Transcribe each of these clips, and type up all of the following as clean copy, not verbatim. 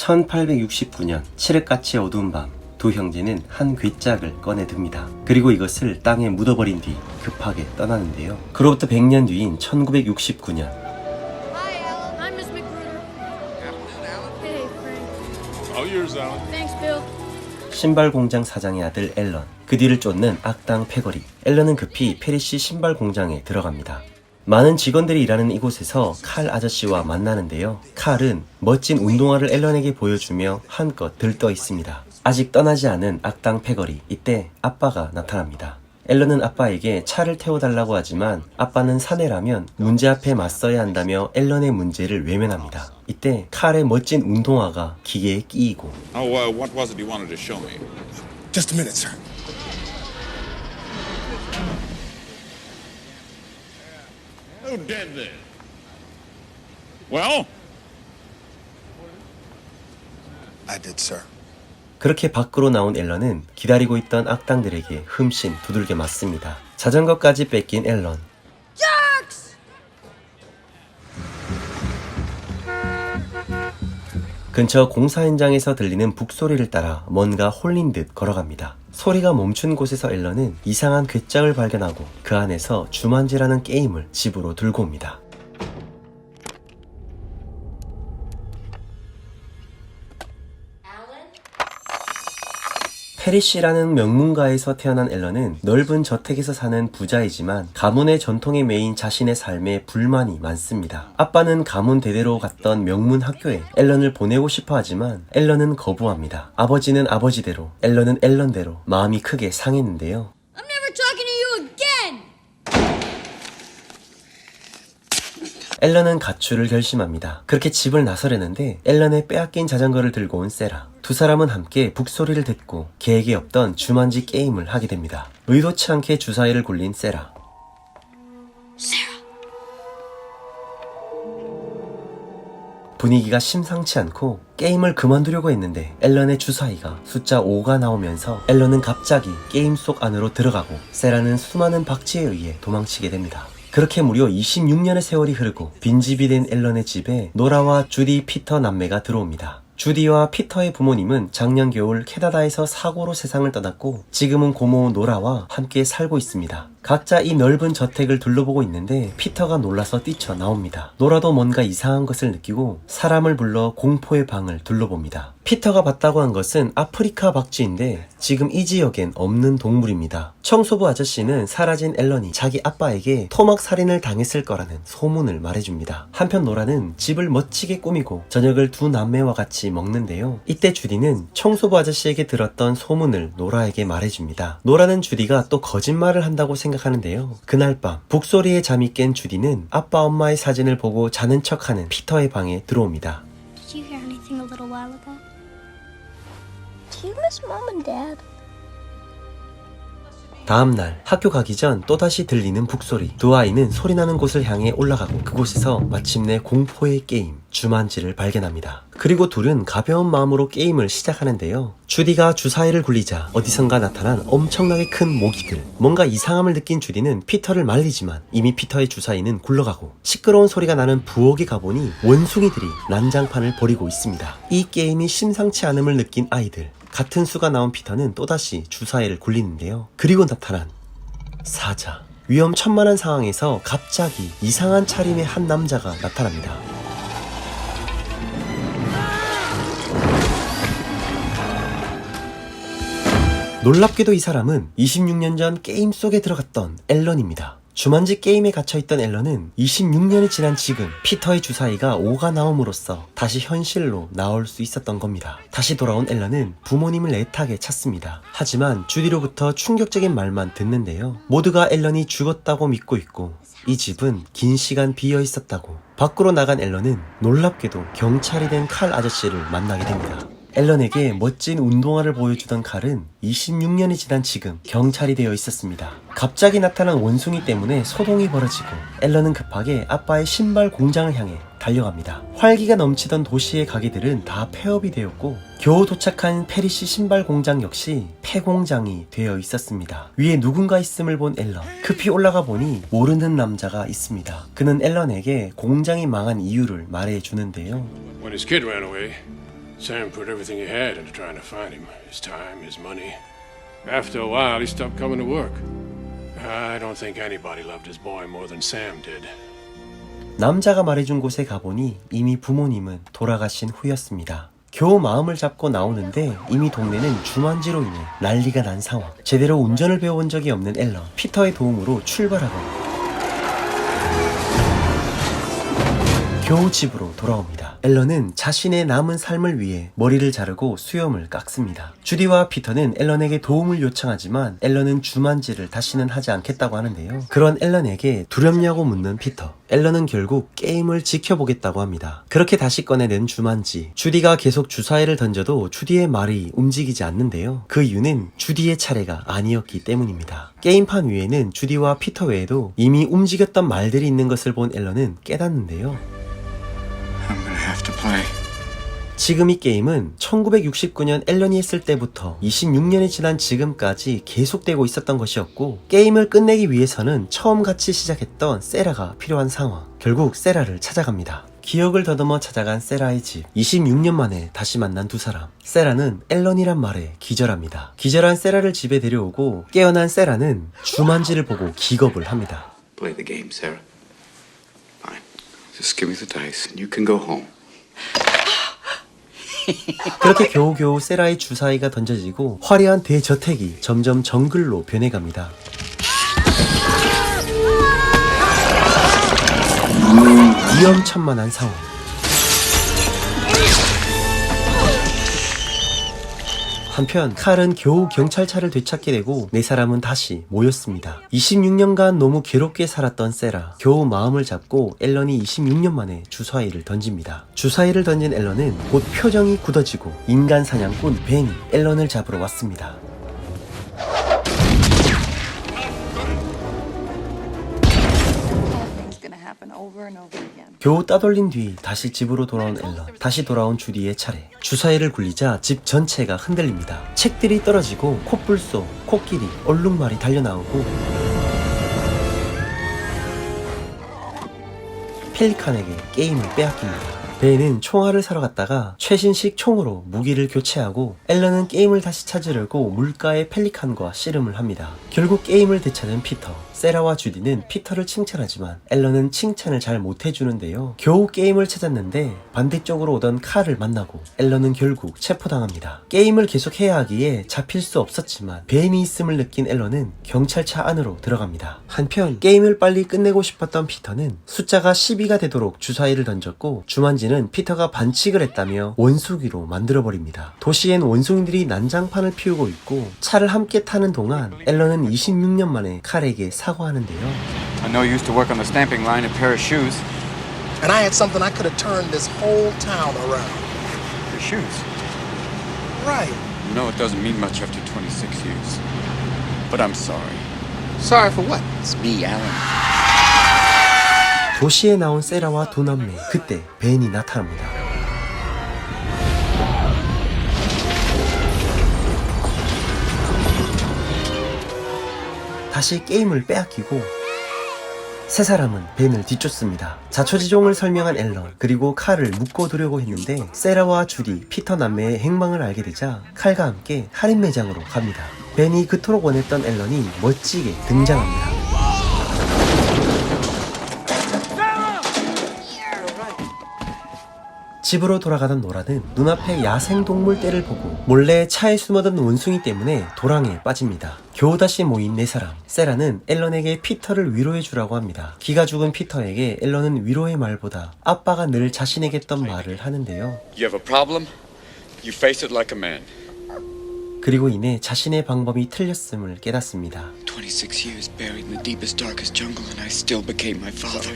1869년 칠흑같이 어두운 밤, 두 형제는 한 괴짝을 꺼내 듭니다. 그리고 이것을 땅에 묻어버린 뒤 급하게 떠나는데요. 그로부터 100년 뒤인 1969년, Hi, Alan. Hi, Miss McGruder. Afternoon, Alan. Hey, Frank. All yours, Alan. Thanks, Bill. 신발 공장 사장의 아들 앨런, 그 뒤를 쫓는 악당 패거리. 앨런은 급히 페리시 신발 공장에 들어갑니다. 많은 직원들이 일하는 이곳에서 칼 아저씨와 만나는데요. 칼은 멋진 운동화를 앨런에게 보여주며 한껏 들떠 있습니다. 아직 떠나지 않은 악당 패거리. 이때 아빠가 나타납니다. 앨런은 아빠에게 차를 태워달라고 하지만 아빠는 사내라면 문제 앞에 맞서야 한다며 앨런의 문제를 외면합니다. 이때 칼의 멋진 운동화가 기계에 끼이고, What was it you wanted to show me? Just a minute, sir. Who did this? Well? I did, sir. 그렇게 밖으로 나온 앨런은 기다리고 있던 악당들에게 흠씬 두들겨 맞습니다. 자전거까지 뺏긴 앨런. 근처 공사 현장에서 들리는 북소리를 따라 뭔가 홀린 듯 걸어갑니다. 소리가 멈춘 곳에서 앨런은 이상한 괴짝을 발견하고 그 안에서 주만지라는 게임을 집으로 들고 옵니다. 페리시라는 명문가에서 태어난 앨런은 넓은 저택에서 사는 부자이지만 가문의 전통에 매인 자신의 삶에 불만이 많습니다. 아빠는 가문 대대로 갔던 명문 학교에 앨런을 보내고 싶어 하지만 앨런은 거부합니다. 아버지는 아버지대로, 앨런은 앨런대로 마음이 크게 상했는데요. I'm never talking to you again. 앨런은 가출을 결심합니다. 그렇게 집을 나서려는데 앨런의 빼앗긴 자전거를 들고 온 세라. 두 사람은 함께 북소리를 듣고 계획에 없던 주만지 게임을 하게 됩니다. 의도치 않게 주사위를 굴린 세라. 분위기가 심상치 않고 게임을 그만두려고 했는데 앨런의 주사위가 숫자 5가 나오면서 앨런은 갑자기 게임 속 안으로 들어가고 세라는 수많은 박쥐에 의해 도망치게 됩니다. 그렇게 무려 26년의 세월이 흐르고 빈집이 된 앨런의 집에 노라와 주디, 피터 남매가 들어옵니다. 주디와 피터의 부모님은 작년 겨울 캐나다에서 사고로 세상을 떠났고 지금은 고모 노라와 함께 살고 있습니다. 각자 이 넓은 저택을 둘러보고 있는데 피터가 놀라서 뛰쳐나옵니다. 노라도 뭔가 이상한 것을 느끼고 사람을 불러 공포의 방을 둘러봅니다. 피터가 봤다고 한 것은 아프리카 박쥐인데 지금 이 지역엔 없는 동물입니다. 청소부 아저씨는 사라진 앨런이 자기 아빠에게 토막 살인을 당했을 거라는 소문을 말해줍니다. 한편 노라는 집을 멋지게 꾸미고 저녁을 두 남매와 같이 먹는데요. 이때 주디는 청소부 아저씨에게 들었던 소문을 노라에게 말해줍니다. 노라는 주디가 또 거짓말을 한다고 생각하는데요. 그날 밤 북소리에 잠이 깬 주디는 아빠 엄마의 사진을 보고 자는 척하는 피터의 방에 들어옵니다. Did you hear anything a little while ago? Do you miss Mom and Dad? 다음날 학교 가기 전 또다시 들리는 북소리. 두 아이는 소리나는 곳을 향해 올라가고 그곳에서 마침내 공포의 게임 주만지를 발견합니다. 그리고 둘은 가벼운 마음으로 게임을 시작하는데요. 주디가 주사위를 굴리자 어디선가 나타난 엄청나게 큰 모기들. 뭔가 이상함을 느낀 주디는 피터를 말리지만 이미 피터의 주사위는 굴러가고 시끄러운 소리가 나는 부엌에 가보니 원숭이들이 난장판을 벌이고 있습니다. 이 게임이 심상치 않음을 느낀 아이들. 같은 수가 나온 피터는 또다시 주사위를 굴리는데요. 그리고 나타난 사자. 위험천만한 상황에서 갑자기 이상한 차림의 한 남자가 나타납니다. 놀랍게도 이 사람은 26년 전 게임 속에 들어갔던 앨런입니다. 주만지 게임에 갇혀있던 앨런은 26년이 지난 지금 피터의 주사위가 5가 나옴으로써 다시 현실로 나올 수 있었던 겁니다. 다시 돌아온 앨런은 부모님을 애타게 찾습니다. 하지만 주디로부터 충격적인 말만 듣는데요. 모두가 앨런이 죽었다고 믿고 있고 이 집은 긴 시간 비어 있었다고. 밖으로 나간 앨런은 놀랍게도 경찰이 된 칼 아저씨를 만나게 됩니다. 앨런에게 멋진 운동화를 보여주던 칼은 26년이 지난 지금 경찰이 되어 있었습니다. 갑자기 나타난 원숭이 때문에 소동이 벌어지고 앨런은 급하게 아빠의 신발 공장을 향해 달려갑니다. 활기가 넘치던 도시의 가게들은 다 폐업이 되었고 겨우 도착한 페리시 신발 공장 역시 폐공장이 되어 있었습니다. 위에 누군가 있음을 본 앨런. 급히 올라가 보니 모르는 남자가 있습니다. 그는 앨런에게 공장이 망한 이유를 말해주는데요. When his kid ran away, Sam put everything he had into trying to find him. His time, his money. After a while, he stopped coming to work. I don't think anybody loved his boy more than Sam did. 남자가 말해준 곳에 가보니 이미 부모님은 돌아가신 후였습니다. 겨우 마음을 잡고 나오는데 이미 동네는 주만지로 인해 난리가 난 상황. 제대로 운전을 배워본 적이 없는 앨런, 피터의 도움으로 출발하고 겨우 집으로 돌아옵니다. 앨런은 자신의 남은 삶을 위해 머리를 자르고 수염을 깎습니다. 주디와 피터는 앨런에게 도움을 요청하지만 앨런은 주만지를 다시는 하지 않겠다고 하는데요. 그런 앨런에게 두렵냐고 묻는 피터. 앨런은 결국 게임을 지켜보겠다고 합니다. 그렇게 다시 꺼내낸 주만지. 주디가 계속 주사위를 던져도 주디의 말이 움직이지 않는데요. 그 이유는 주디의 차례가 아니었기 때문입니다. 게임판 위에는 주디와 피터 외에도 이미 움직였던 말들이 있는 것을 본 앨런은 깨닫는데요. I'm gonna have to play. 지금 이 게임은 1969년 앨런이 했을 때부터 26년이 지난 지금까지 계속되고 있었던 것이었고, 게임을 끝내기 위해서는 처음 같이 시작했던 세라가 필요한 상황. 결국 세라를 찾아갑니다. 기억을 더듬어 찾아간 세라의 집. 26년 만에 다시 만난 두 사람. 세라는 앨런이란 말에 기절합니다. 기절한 세라를 집에 데려오고 깨어난 세라는 주만지를 보고 기겁을 합니다. Play the game, Sarah. Fine. Just give me the dice and you can go home. 그렇게 겨우겨우 세라의 주사위가 던져지고 화려한 대저택이 점점 정글로 변해갑니다. 위험천만한 상황. 한편 칼은 겨우 경찰차를 되찾게 되고 네 사람은 다시 모였습니다. 26년간 너무 괴롭게 살았던 세라. 겨우 마음을 잡고 앨런이 26년 만에 주사위를 던집니다. 주사위를 던진 앨런은 곧 표정이 굳어지고 인간 사냥꾼 벤이 앨런을 잡으러 왔습니다. 겨우 따돌린 뒤 다시 집으로 돌아온 앨런. 다시 돌아온 주디의 차례. 주사위를 굴리자 집 전체가 흔들립니다. 책들이 떨어지고 콧불소, 코끼리, 얼룩말이 달려나오고 펠리칸에게 게임을 빼앗깁니다. 벤은 총알을 사러 갔다가 최신식 총으로 무기를 교체하고 앨런은 게임을 다시 찾으려고 물가의 펠리칸과 씨름을 합니다. 결국 게임을 되찾은 피터. 세라와 주디는 피터를 칭찬하지만 앨런은 칭찬을 잘 못해주는데요. 겨우 게임을 찾았는데 반대쪽으로 오던 칼을 만나고 앨런은 결국 체포당합니다. 게임을 계속해야 하기에 잡힐 수 없었지만 벤이 있음을 느낀 앨런은 경찰차 안으로 들어갑니다. 한편 게임을 빨리 끝내고 싶었던 피터는 숫자가 12가 되도록 주사위를 던졌고 주만지는 피터가 반칙을 했다며 원숭이로 만들어버립니다. 도시엔 원숭이들이 난장판을 피우고 있고 차를 함께 타는 동안 앨런은 26년 만에 칼에게 사과하는데요. I know you used to work on the stamping line at Paris Shoes. And I had something I could have turned this whole town around. Your shoes. Right. You know it doesn't mean much after 26 years. But I'm sorry. Sorry for what? It's me, Alan. 도시에 나온 세라와 두 남매. 그때 벤이 나타납니다. 다시 게임을 빼앗기고 세 사람은 벤을 뒤쫓습니다. 자초지종을 설명한 앨런, 그리고 칼을 묶어두려고 했는데 세라와 주디, 피터 남매의 행방을 알게 되자 칼과 함께 할인 매장으로 갑니다. 벤이 그토록 원했던 앨런이 멋지게 등장합니다. 집으로 돌아가던 노라는 눈앞에 야생동물 떼를 보고 몰래 차에 숨어든 원숭이 때문에 도랑에 빠집니다. 겨우 다시 모인 네 사람. 세라는 앨런에게 피터를 위로해주라고 합니다. 기가 죽은 피터에게 앨런은 위로의 말보다 아빠가 늘 자신에게 했던 말을 하는데요. You have a problem? You face it like a man. 그리고 이내 자신의 방법이 틀렸음을 깨닫습니다. 26 years buried in the deepest, darkest jungle and I still became my father.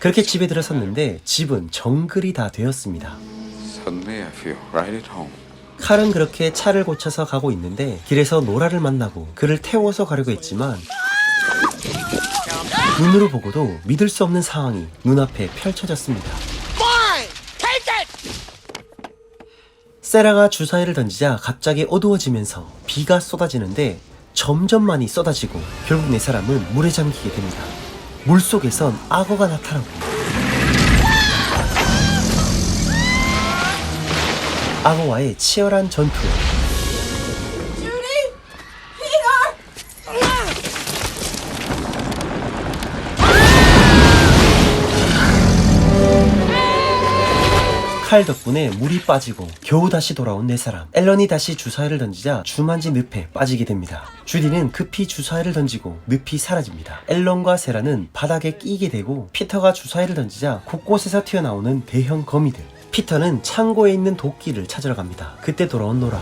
그렇게 집에 들어섰는데 집은 정글이 다 되었습니다. Suddenly I feel right at home. 칼은 그렇게 차를 고쳐서 가고 있는데 길에서 노라를 만나고 그를 태워서 가려고 했지만 눈으로 보고도 믿을 수 없는 상황이 눈앞에 펼쳐졌습니다. 세라가 주사위를 던지자 갑자기 어두워지면서 비가 쏟아지는데 점점 많이 쏟아지고 결국 네 사람은 물에 잠기게 됩니다. 물속에선 악어가 나타나고 악어와의 치열한 전투. 칼 덕분에 물이 빠지고 겨우 다시 돌아온 네 사람. 앨런이 다시 주사위를 던지자 주만지 늪에 빠지게 됩니다. 주디는 급히 주사위를 던지고 늪이 사라집니다. 앨런과 세라는 바닥에 끼게 되고 피터가 주사위를 던지자 곳곳에서 튀어나오는 대형 거미들. 피터는 창고에 있는 도끼를 찾으러 갑니다. 그때 돌아온 노라.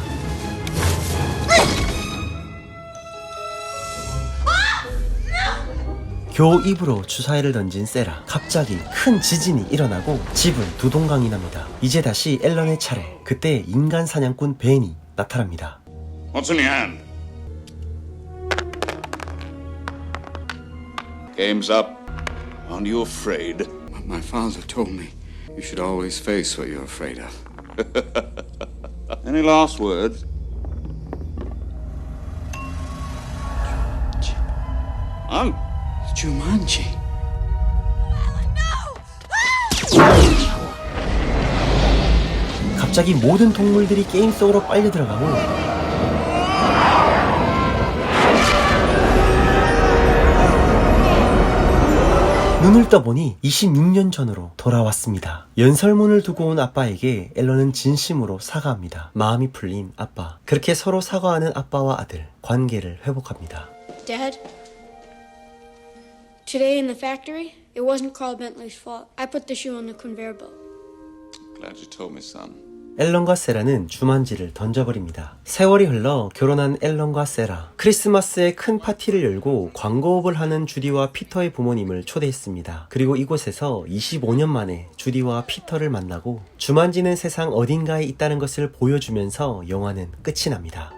겨우 입으로 주사위를 던진 세라. 갑자기 큰 지진이 일어나고 집은 두동강이 납니다. 이제 다시 앨런의 차례. 그때 인간 사냥꾼 벤이 나타납니다. What's in your hand? Game's up. Aren't you afraid? My father told me you should always face what you're afraid of. Any last words? Huh? Jumanji. 갑자기 모든 동물들이 게임 속으로 빨려 들어가고 눈을 떠보니 26년 전으로 돌아왔습니다. 연설문을 두고 온 아빠에게 앨런은 진심으로 사과합니다. 마음이 풀린 아빠. 그렇게 서로 사과하는 아빠와 아들, 관계를 회복합니다. Dad? Today in the factory, it wasn't Carl Bentley's fault. I put the shoe on the conveyor belt. Glad you told me, son. 앨런과 세라는 주만지를 던져버립니다. 세월이 흘러 결혼한 앨런과 세라. 크리스마스에 큰 파티를 열고 광고업을 하는 주디와 피터의 부모님을 초대했습니다. 그리고 이곳에서 25년 만에 주디와 피터를 만나고 주만지는 세상 어딘가에 있다는 것을 보여주면서 영화는 끝이 납니다.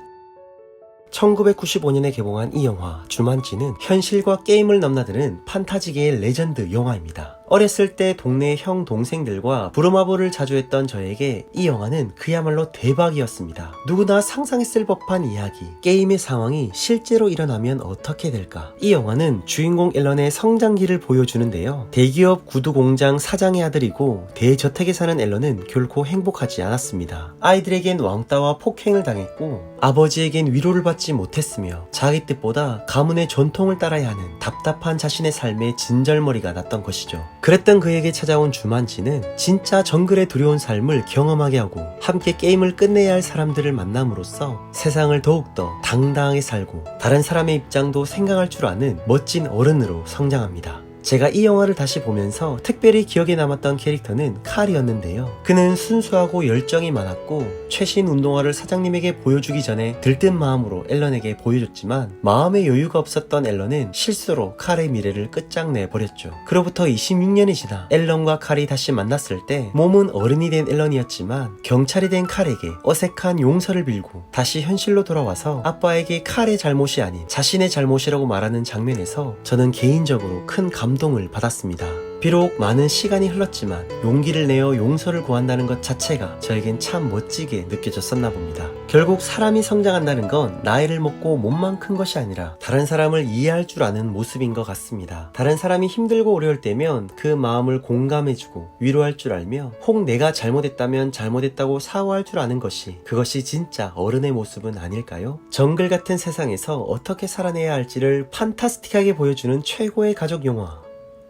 1995년에 개봉한 이 영화 주만지는 현실과 게임을 넘나드는 판타지계의 레전드 영화입니다. 어렸을 때 동네 형 동생들과 부루마블을 자주 했던 저에게 이 영화는 그야말로 대박이었습니다. 누구나 상상했을 법한 이야기, 게임의 상황이 실제로 일어나면 어떻게 될까? 이 영화는 주인공 앨런의 성장기를 보여주는데요. 대기업 구두공장 사장의 아들이고 대저택에 사는 앨런은 결코 행복하지 않았습니다. 아이들에겐 왕따와 폭행을 당했고 아버지에겐 위로를 받지 못했으며 자기 뜻보다 가문의 전통을 따라야 하는 답답한 자신의 삶에 진절머리가 났던 것이죠. 그랬던 그에게 찾아온 주만지는 진짜 정글의 두려운 삶을 경험하게 하고 함께 게임을 끝내야 할 사람들을 만남으로써 세상을 더욱더 당당하게 살고 다른 사람의 입장도 생각할 줄 아는 멋진 어른으로 성장합니다. 제가 이 영화를 다시 보면서 특별히 기억에 남았던 캐릭터는 칼이었는데요. 그는 순수하고 열정이 많았고 최신 운동화를 사장님에게 보여주기 전에 들뜬 마음으로 앨런에게 보여줬지만 마음의 여유가 없었던 앨런은 실수로 칼의 미래를 끝장내버렸죠. 그로부터 26년이 지나 앨런과 칼이 다시 만났을 때 몸은 어른이 된 앨런이었지만 경찰이 된 칼에게 어색한 용서를 빌고 다시 현실로 돌아와서 아빠에게 칼의 잘못이 아닌 자신의 잘못이라고 말하는 장면에서 저는 개인적으로 큰 감동을 받았습니다. 비록 많은 시간이 흘렀지만 용기를 내어 용서를 구한다는 것 자체가 저에겐 참 멋지게 느껴졌었나 봅니다. 결국 사람이 성장한다는 건 나이를 먹고 몸만 큰 것이 아니라 다른 사람을 이해할 줄 아는 모습인 것 같습니다. 다른 사람이 힘들고 어려울 때면 그 마음을 공감해주고 위로할 줄 알며 혹 내가 잘못했다면 잘못했다고 사과할 줄 아는 것이 그것이 진짜 어른의 모습은 아닐까요? 정글 같은 세상에서 어떻게 살아내야 할지를 판타스틱하게 보여주는 최고의 가족 영화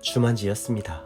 주만지였습니다.